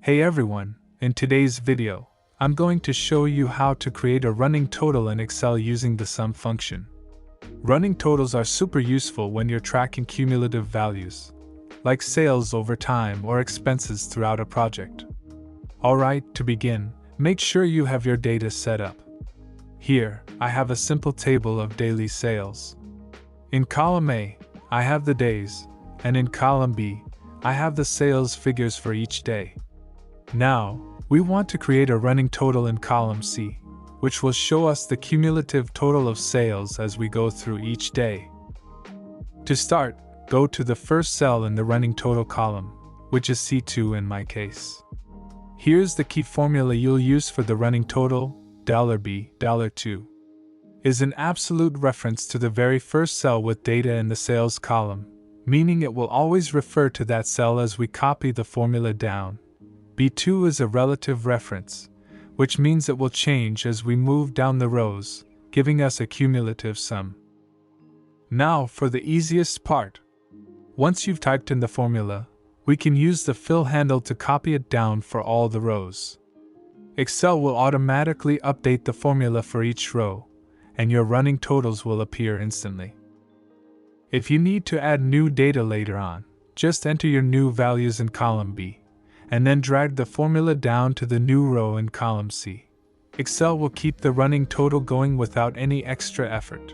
Hey everyone, in today's video, I'm going to show you how to create a running total in Excel using the sum function. Running totals are super useful when you're tracking cumulative values, like sales over time or expenses throughout a project. Alright, to begin, make sure you have your data set up. Here, I have a simple table of daily sales. In column A, I have the days, and in column B, I have the sales figures for each day. Now, we want to create a running total in column C, which will show us the cumulative total of sales as we go through each day. To start, go to the first cell in the running total column, which is C2 in my case. Here's the key formula you'll use for the running total. $B, $2 is an absolute reference to the very first cell with data in the sales column, meaning it will always refer to that cell as we copy the formula down. B2 is a relative reference, which means it will change as we move down the rows, giving us a cumulative sum. Now for the easiest part. Once you've typed in the formula, we can use the fill handle to copy it down for all the rows. Excel will automatically update the formula for each row, and your running totals will appear instantly. If you need to add new data later on, just enter your new values in column B, and then drag the formula down to the new row in column C. Excel will keep the running total going without any extra effort.